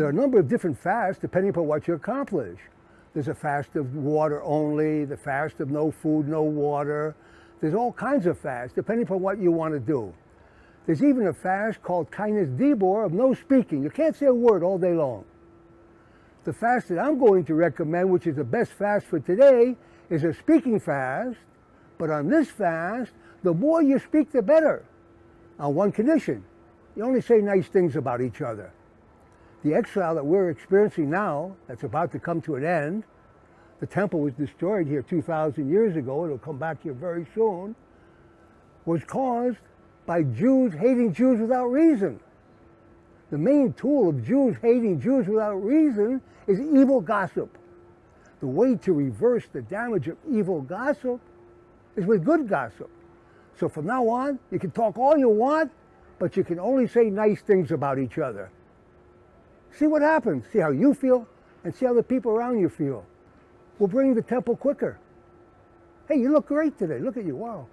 are a number of different fasts depending upon what you accomplish. There's a fast of water only, the fast of no food, no water. There's all kinds of fasts depending upon what you want to do. There's even a fast called kindness dibor of no speaking. You can't say a word all day long. The fast that I'm going to recommend, which is the best fast for today, is a speaking fast. But on this fast, the more you speak, the better. On one condition, you only say nice things about each other. The exile that we're experiencing now, that's about to come to an end, the temple was destroyed here 2,000 years ago, it'll come back here very soon, was caused by Jews hating Jews without reason. The main tool of Jews hating Jews without reason is evil gossip. The way to reverse the damage of evil gossip is with good gossip. So from now on, you can talk all you want, but you can only say nice things about each other. See what happens. See how you feel, and see how the people around you feel. We'll bring the temple quicker. Hey, you look great today. Look at you. Wow.